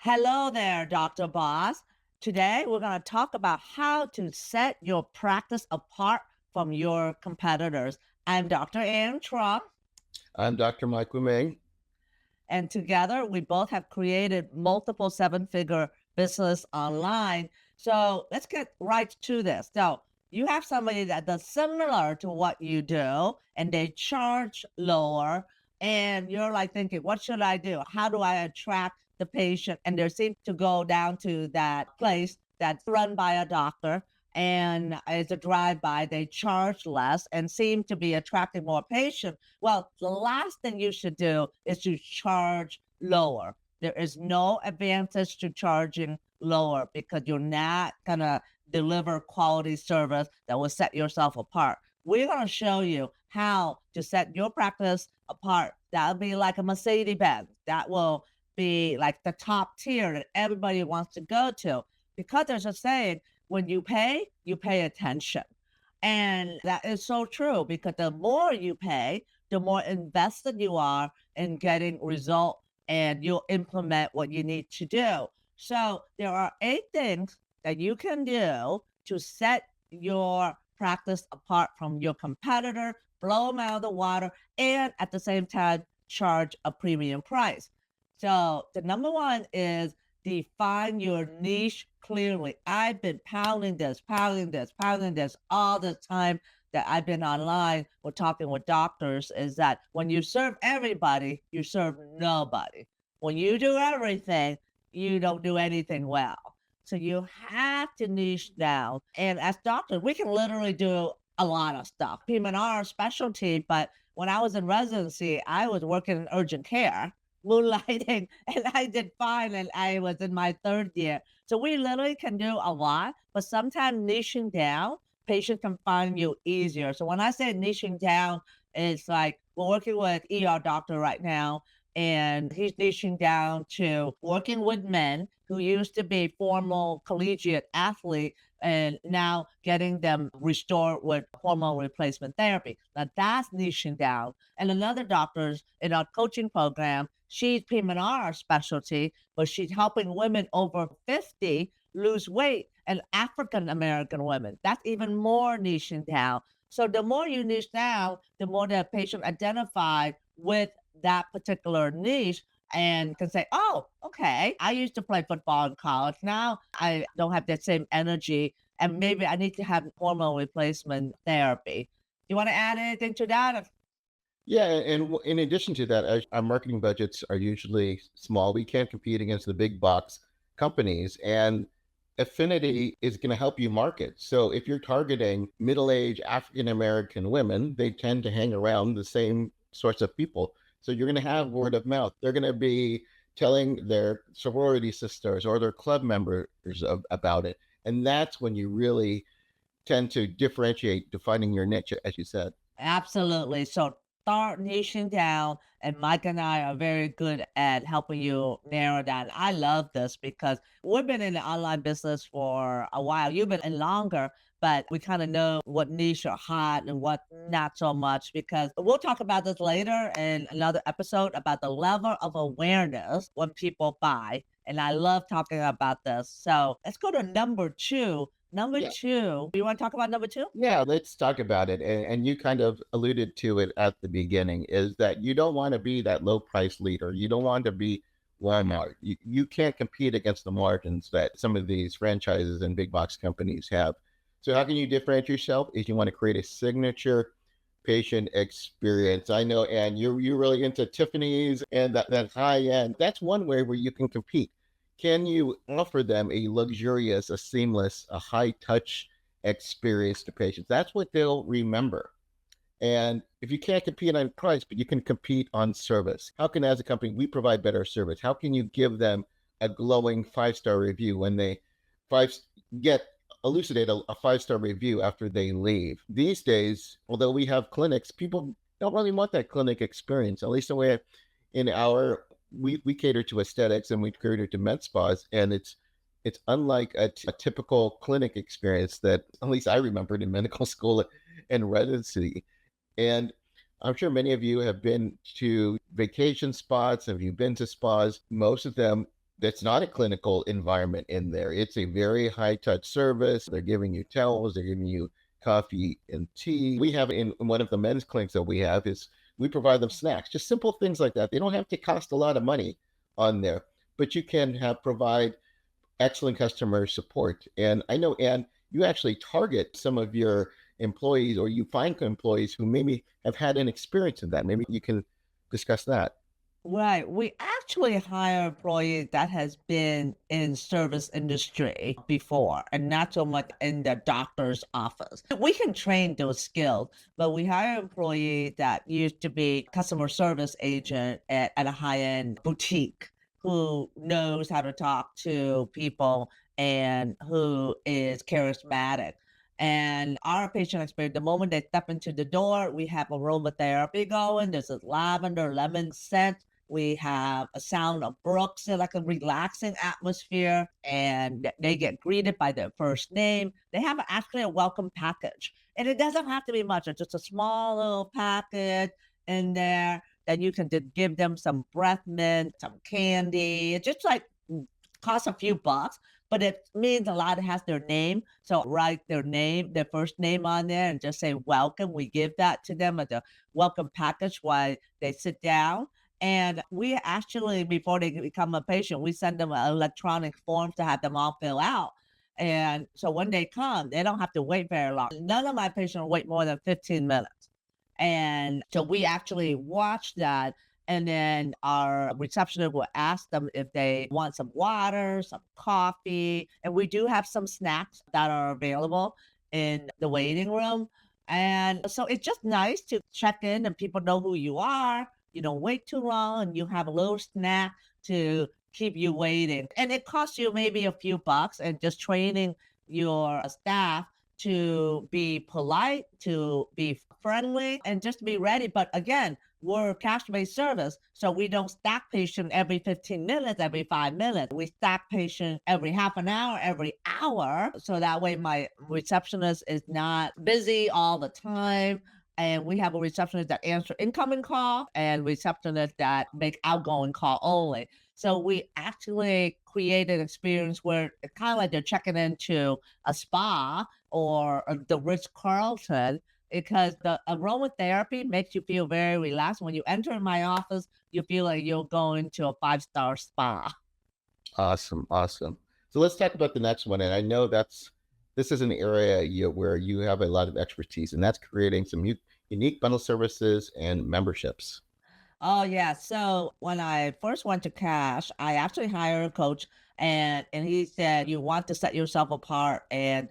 Hello there, Dr. Boss. Today, we're going to talk about how to set your practice apart from your competitors. I'm Dr. Ann Trump, I'm Dr. Mike May. and together we both have created multiple seven-figure business online. So let's get right to this. So you have somebody that does similar to what you do, and they charge lower, and you're like thinking, what should I do? How do I attract the patient? And they seem to go down to that place that's run by a doctor. And it's a drive-by, they charge less and seem to be attracting more patients. Well, the last thing you should do is to charge lower. There is no advantage to charging lower because you're not going to deliver quality service that will set yourself apart. We're going to show you how to set your practice apart. That'll be like a Mercedes Benz. That will be like the top tier that everybody wants to go to. Because there's a saying, when you pay attention. And that is so true because the more you pay, the more invested you are in getting result and you'll implement what you need to do. So there are 8 things that you can do to set your practice apart from your competitor, blow them out of the water, and at the same time, charge a premium price. So the number one is define your niche clearly. I've been pounding this all the time that I've been online or talking with doctors is that when you serve everybody, you serve nobody. When you do everything, you don't do anything well. So you have to niche down. And as doctors, we can literally do a lot of stuff. Him and our specialty, but when I was in residency, I was working in urgent care, moonlighting, and I did fine. And I was in my third year. So we literally can do a lot, but sometimes niching down, patients can find you easier. So when I say niching down, it's like we're working with ER doctor right now, and he's niching down to working with men who used to be formal collegiate athlete and now getting them restored with hormone replacement therapy. Now that's niching down. And another doctor's in our coaching program, she's PM&R specialty, but she's helping women over 50 lose weight and African American women. That's even more niching down. So the more you niche down, the more the patient identified with that particular niche and can say, oh, okay, I used to play football in college. Now I don't have that same energy. And maybe I need to have hormone replacement therapy. Do you want to add anything to that? Yeah, and in addition to that, our marketing budgets are usually small. We can't compete against the big box companies, and affinity is going to help you market. So if you're targeting middle-aged African American women, they tend to hang around the same sorts of people. So you're going to have word of mouth. They're going to be telling their sorority sisters or their club members about it, and that's when you really tend to differentiate, defining your niche, as you said. Absolutely. So start niching down, and Mike and I are very good at helping you narrow down. I love this because we've been in the online business for a while. You've been in longer, but we kind of know what niche are hot and what not so much because we'll talk about this later in another episode about the level of awareness when people buy. And I love talking about this. So let's go to number two. Number Yeah. two, you want to talk about number two? Yeah, let's talk about it. And you kind of alluded to it at the beginning is that you don't want to be that low price leader. You don't want to be Walmart. You can't compete against the margins that some of these franchises and big box companies have. So how can you differentiate yourself? Is you want to create a signature patient experience. I know, and you're really into Tiffany's and that high end. That's one way where you can compete. Can you offer them a luxurious, a seamless, a high touch experience to patients? That's what they'll remember. And if you can't compete on price, but you can compete on service, how can, as a company, we provide better service? How can you give them a glowing 5-star review when they five get elucidate a 5-star review after they leave? These days, although we have clinics, people don't really want that clinic experience. At least the way in our we cater to aesthetics and we cater to med spas, and it's unlike a typical clinic experience that at least I remembered in medical school and residency. And I'm sure many of you have been to vacation spots. Have you been to spas? Most of them that's not a clinical environment in there. It's a very high touch service. They're giving you towels, they're giving you coffee and tea. We have in one of the men's clinics that we have is we provide them snacks, just simple things like that. They don't have to cost a lot of money on there, but you can have provide excellent customer support. And I know, Anne, you actually target some of your employees or you find employees who maybe have had an experience in that. Maybe you can discuss that. Right. We actually hire employees that has been in service industry before and not so much in the doctor's office. We can train those skills, but we hire employee that used to be customer service agent at a high-end boutique who knows how to talk to people and who is charismatic. And our patient experience, the moment they step into the door, we have aromatherapy going. There's a lavender lemon scent, we have a sound of brooks, so like a relaxing atmosphere, and they get greeted by their first name. They have actually a welcome package, and it doesn't have to be much. It's just a small little package in there that you can just give them some breath mint, some candy. It's just like costs a few bucks, but it means a lot. It has their name. So write their name, their first name on there and just say welcome. We give that to them as a welcome package while they sit down. And we actually, before they become a patient, we send them an electronic form to have them all fill out. And so when they come, they don't have to wait very long. None of my patients wait more than 15 minutes. And so we actually watch that. And then our receptionist will ask them if they want some water, some coffee. And we do have some snacks that are available in the waiting room. And so it's just nice to check in and people know who you are. You don't wait too long and you have a little snack to keep you waiting. And it costs you maybe a few bucks and just training your staff to be polite, to be friendly, and just to be ready. But again, we're cash-based service, so we don't stack patient every 15 minutes, every 5 minutes. We stack patient every half an hour, every hour, so that way my receptionist is not busy all the time. And we have a receptionist that answer incoming call and receptionists that make outgoing call only. So we actually create an experience where it's kind of like they're checking into a spa or the Ritz Carlton because the aromatherapy makes you feel very relaxed. When you enter my office, you feel like you're going to a five-star spa. Awesome, awesome. So let's talk about the next one. And I know this is an area where you have a lot of expertise, and that's creating some unique bundle services and memberships. Oh yeah. So when I first went to Cash, I actually hired a coach and he said you want to set yourself apart and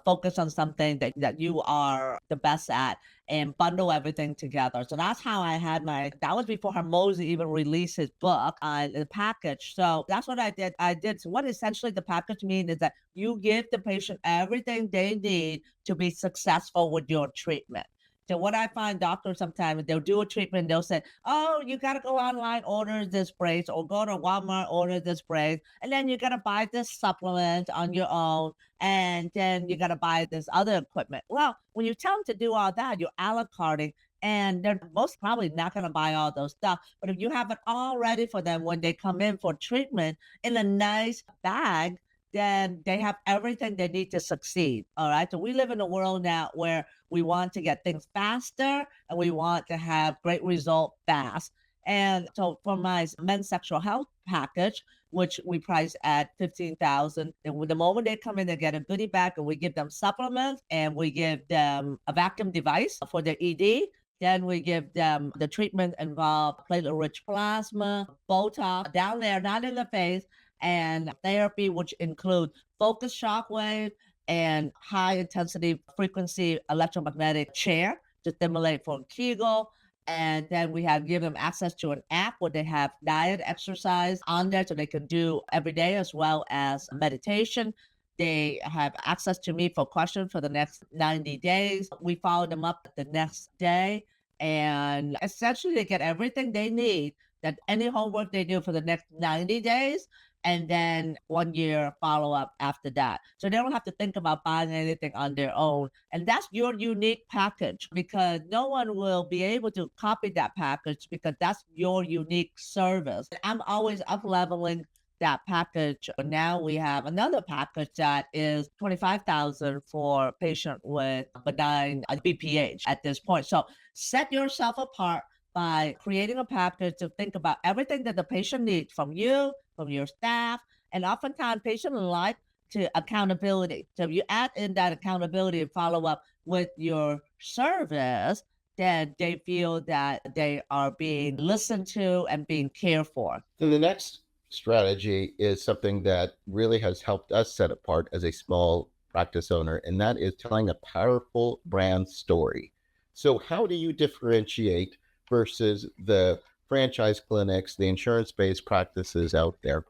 focus on something that you are the best at and bundle everything together. So that's how I had that was before Hermosi even released his book on the package. So that's what I did. I did. So what essentially the package means is that you give the patient everything they need to be successful with your treatment. So what I find doctors sometimes they'll do a treatment, they'll say, "Oh, you gotta go online, order this brace, or go to Walmart, order this brace, and then you gotta buy this supplement on your own, and then you gotta buy this other equipment." Well, when you tell them to do all that, you're a la carting, and they're most probably not gonna buy all those stuff. But if you have it all ready for them when they come in for treatment in a nice bag, then they have everything they need to succeed. All right. So we live in a world now where we want to get things faster and we want to have great result fast. And so for my men's sexual health package, which we price at 15,000, and with the moment they come in, they get a goodie bag and we give them supplements and we give them a vacuum device for their ED. Then we give them the treatment involved platelet rich plasma, Botox down there, not in the face, and therapy, which include focused shockwave and high intensity frequency electromagnetic chair to stimulate for Kegel. And then we have given them access to an app where they have diet exercise on there so they can do every day as well as meditation. They have access to me for questions for the next 90 days. We follow them up the next day. And essentially, they get everything they need that any homework they do for the next 90 days and then 1 year follow up after that. So they don't have to think about buying anything on their own. And that's your unique package because no one will be able to copy that package because that's your unique service. And I'm always up leveling that package. Now we have another package that is 25,000 for patient with benign BPH at this point. So set yourself apart by creating a package to think about everything that the patient needs from you, from your staff, and oftentimes patients like to accountability. So if you add in that accountability and follow up with your service, then they feel that they are being listened to and being cared for. So the next strategy is something that really has helped us set apart as a small practice owner, and that is telling a powerful brand story. So, how do you differentiate versus the franchise clinics, the insurance based practices out there?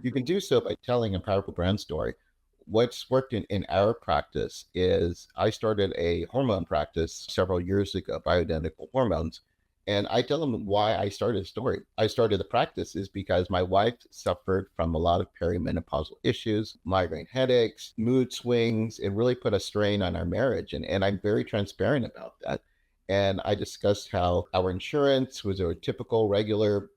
You can do so by telling a powerful brand story. What's worked in our practice is I started a hormone practice several years ago, bioidentical hormones. And I tell them why I started a story. I started the practice is because my wife suffered from a lot of perimenopausal issues, migraine headaches, mood swings. It really put a strain on our marriage. And I'm very transparent about that. And I discussed how our insurance was a typical, regular,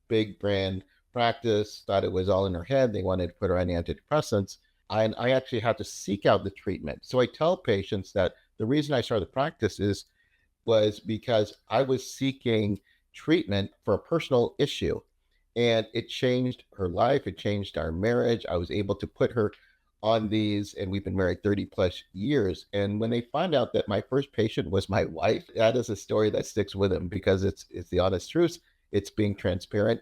big brand practice, thought it was all in her head. They wanted to put her on antidepressants. And I actually had to seek out the treatment. So I tell patients that the reason I started the practice was because I was seeking treatment for a personal issue. And it changed her life. It changed our marriage. I was able to put her on these, and we've been married 30 plus years. And when they find out that my first patient was my wife, that is a story that sticks with them because it's the honest truth. It's being transparent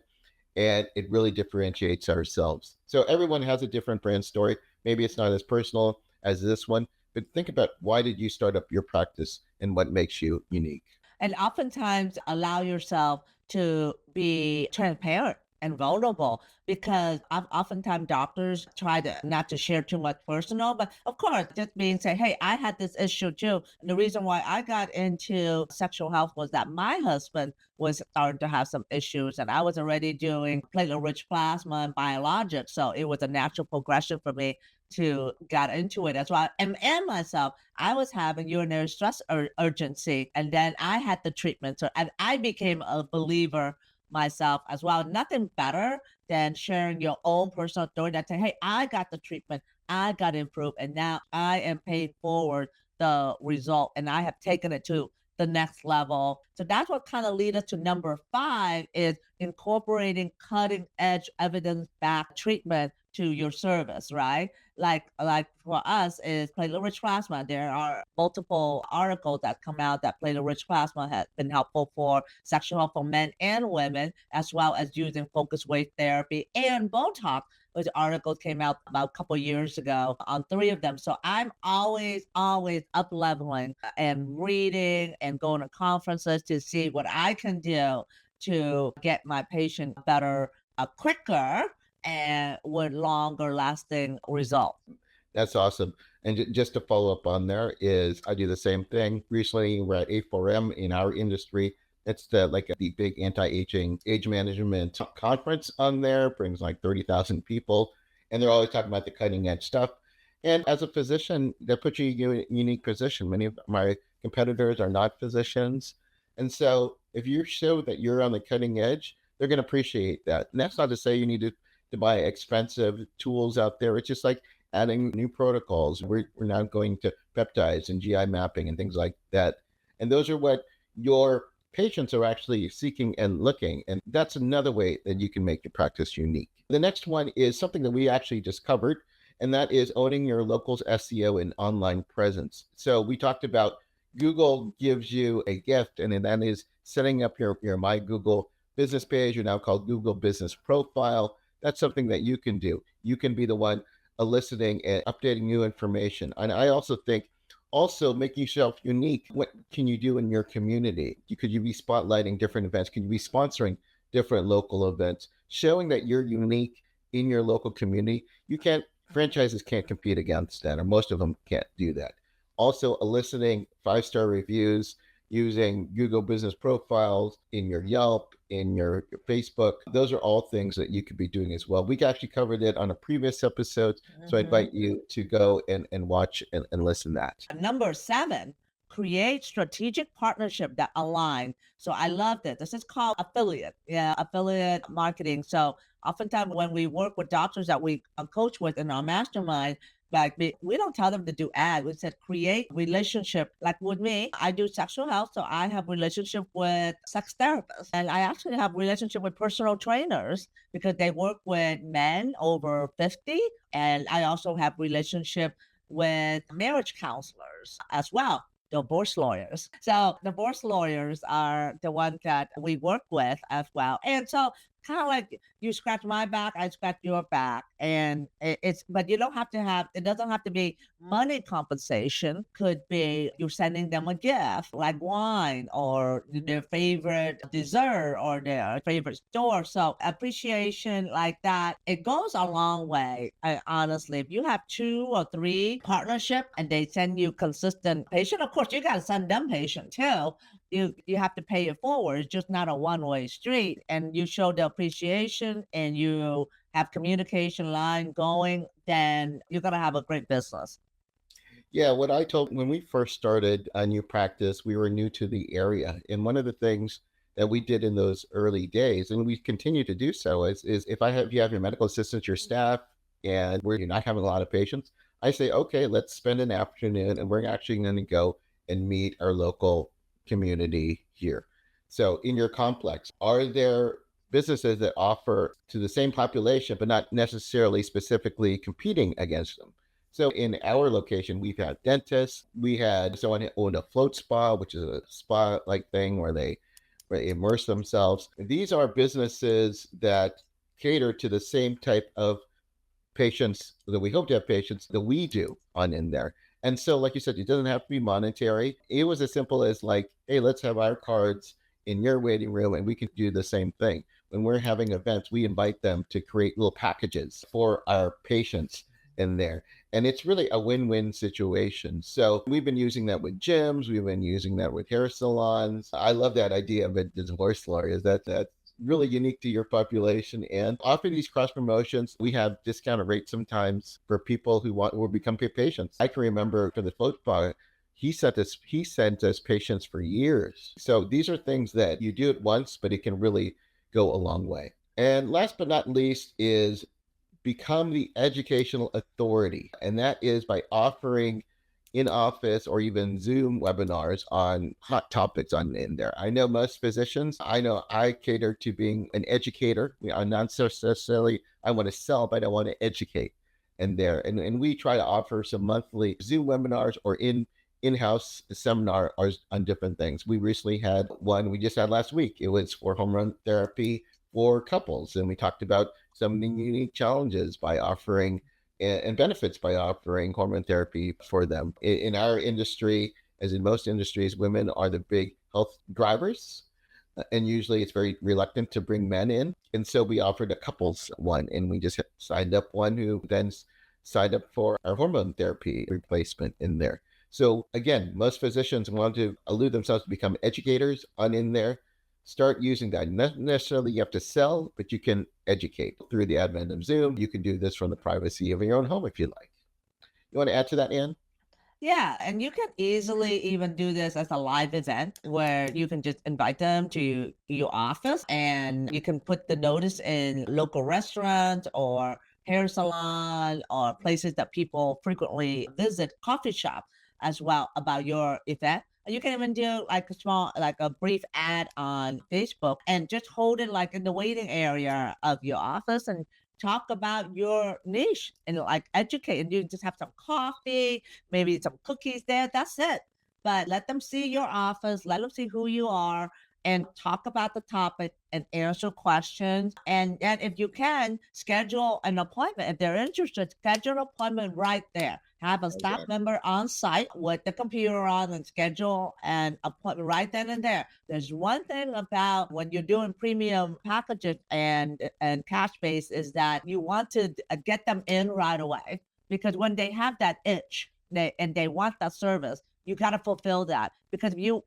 and it really differentiates ourselves. So everyone has a different brand story. Maybe it's not as personal as this one, but think about why did you start up your practice and what makes you unique. And oftentimes allow yourself to be transparent and vulnerable because oftentimes doctors try to not to share too much personal, but of course, just being say, hey, I had this issue too. And the reason why I got into sexual health was that my husband was starting to have some issues and I was already doing platelet rich plasma and biologics. So it was a natural progression for me to get into it as well. And myself, I was having urinary stress urgency, and then I had the treatment. So, and I became a believer myself as well. Nothing better than sharing your own personal story that say, hey, I got the treatment, I got improved, and now I am paying forward the result, and I have taken it to the next level. So that's what kind of lead us to number five is incorporating cutting edge evidence backed treatment to your service, right? Like for us is platelet rich plasma. There are multiple articles that come out that platelet rich plasma has been helpful for sexual health for men and women, as well as using focused wave therapy and Botox, which articles came out about a couple years ago on three of them. So I'm always up leveling and reading and going to conferences to see what I can do to get my patient better quicker and with longer lasting results. That's awesome. And just to follow up on there is I do the same thing. Recently, we're at A4M in our industry. It's the big anti-aging age management conference on there, brings like 30,000 people. And they're always talking about the cutting edge stuff. And as a physician, that puts you in a unique position. Many of my competitors are not physicians. And so if you show that you're on the cutting edge, they're going to appreciate that. And that's not to say you need to buy expensive tools out there. It's just like adding new protocols. We're now going to peptides and GI mapping and things like that. And those are what your patients are actually seeking and looking. And that's another way that you can make your practice unique. The next one is something that we actually just covered, and that is owning your local's SEO and online presence. So we talked about Google gives you a gift, and that is setting up your My Google business page, or now called Google Business Profile. That's something that you can do. You can be the one eliciting and updating new information. And I also think also making yourself unique. What can you do in your community? Could you be spotlighting different events? Could you be sponsoring different local events? Showing that you're unique in your local community. You can't, franchises can't compete against that, or most of them can't do that. Also eliciting 5-star reviews, using Google business profiles in your Yelp, in your Facebook. Those are all things that you could be doing as well. We actually covered it on a previous episode. So I Mhm. invite you to go and watch and listen to that. Number seven create strategic partnership that align. So I love this. This is called affiliate, yeah, affiliate marketing. So oftentimes when we work with doctors that we coach with in our mastermind, like we don't tell them to do ad. We said create relationship. Like with me, I do sexual health, so I have relationship with sex therapists, and I actually have relationship with personal trainers because they work with men over 50, and I also have relationship with marriage counselors as well. Divorce lawyers. So divorce lawyers are the ones that we work with as well. And so kind of like you scratch my back, I scratch your back. And it's, but you don't have to have, it doesn't have to be money compensation. Could be you're sending them a gift like wine or their favorite dessert or their favorite store. So appreciation like that, it goes a long way. Honestly, if you have two or three partnership and they send you consistent patient, of course you got to send them patient too. You have to pay it forward. It's just not a one-way street. And you show the appreciation and you have communication line going, then you're gonna have a great business. Yeah, what I told when we first started a new practice, we were new to the area. And one of the things that we did in those early days, and we continue to do so, is if you have your medical assistants, your staff, and where you're not having a lot of patients, I say, okay, let's spend an afternoon and we're actually going to go and meet our local community here. So in your complex, are there businesses that offer to the same population, but not necessarily specifically competing against them? So in our location, we've had dentists. We had someone who owned a float spa, which is a spa like thing where they immerse themselves. These are businesses that cater to the same type of patients that we hope to have patients that we do on in there. And so, like you said, it doesn't have to be monetary. It was as simple as like, hey, let's have our cards in your waiting room and we can do the same thing. When we're having events, we invite them to create little packages for our patients in there. And it's really a win-win situation. So we've been using that with gyms, we've been using that with hair salons. I love that idea of a divorce lawyer. Is that really unique to your population and offer these cross promotions. We have discounted rates sometimes for people who want will become patients. I can remember for the float spa, he sent us patients for years. So these are things that you do it once, but it can really go a long way. And last but not least is become the educational authority. And that is by offering in office or even Zoom webinars on hot topics on in there. I know most physicians, I know I cater to being an educator. I'm not necessarily, I want to sell, but I want to educate in there. And we try to offer some monthly Zoom webinars or in-house seminar on different things. We recently had one we just had last week. It was for home run therapy for couples. And we talked about some of the unique challenges by offering and benefits by offering hormone therapy for them. In our industry, as in most industries, women are the big health drivers. And usually it's very reluctant to bring men in. And so we offered a couples one, and we just signed up one who then signed up for our hormone therapy replacement in there. So again, most physicians want to allude themselves to become educators on in there. Start using that. Not necessarily you have to sell, but you can educate through the advent of Zoom. You can do this from the privacy of your own home if you like. You want to add to that, Anne? Yeah, and you can easily even do this as a live event where you can just invite them to your office and you can put the notice in local restaurants or hair salon or places that people frequently visit, coffee shop as well about your event. And you can even do like a small, like a brief ad on Facebook and just hold it like in the waiting area of your office and talk about your niche and like educate. And you just have some coffee, maybe some cookies there. That's it. But let them see your office, let them see who you are, and talk about the topic and answer questions. And then, if you can, schedule an appointment. If they're interested, schedule an appointment right there. Have a staff member on site with the computer on and schedule an appointment right then and there. There's one thing about when you're doing premium packages and cash base is that you want to get them in right away because when they have that itch they want that service, you got to fulfill that because if you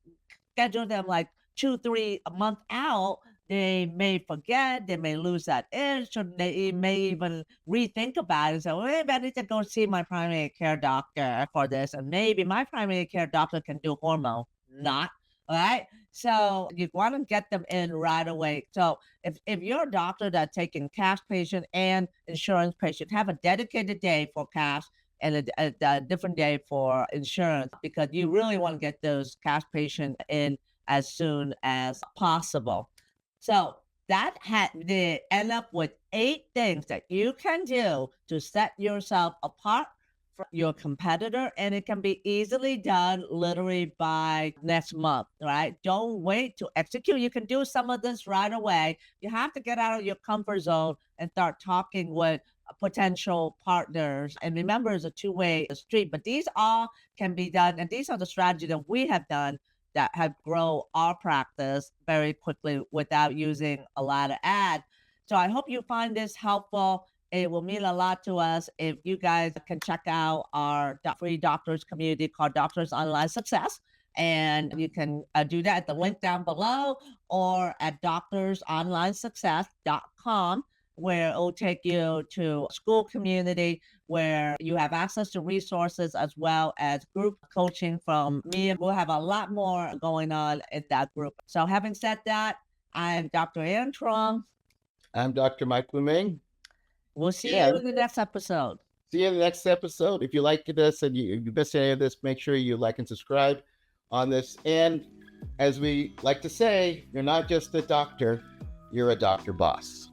schedule them like 2 3 a month out, they may forget, they may lose that itch, or they may even rethink about it and say, well, maybe I need to go see my primary care doctor for this. And maybe my primary care doctor can do hormone. Not. All right. So you want to get them in right away. So if you're a doctor that's taking cash patient and insurance patient, have a dedicated day for cash and a different day for insurance because you really want to get those cash patients in as soon as possible. So that had they end up with 8 things that you can do to set yourself apart from your competitor, and it can be easily done literally by next month, right? Don't wait to execute. You can do some of this right away. You have to get out of your comfort zone and start talking with potential partners. And remember, it's a two-way street, but these all can be done. And these are the strategies that we have done that have grown our practice very quickly without using a lot of ad. So I hope you find this helpful. It will mean a lot to us if you guys can check out our free doctors community called Doctors Online Success. And you can do that at the link down below or at doctorsonlinesuccess.com, where it will take you to school community where you have access to resources as well as group coaching from me. And we'll have a lot more going on in that group. So, having said that, I'm Dr. Ann Trong. I'm Dr. Mike Ming. We'll see you Yeah. in the next episode. See you in the next episode. If you like this and you missed any of this, make sure you like and subscribe on this. And as we like to say, you're not just a doctor, you're a doctor boss.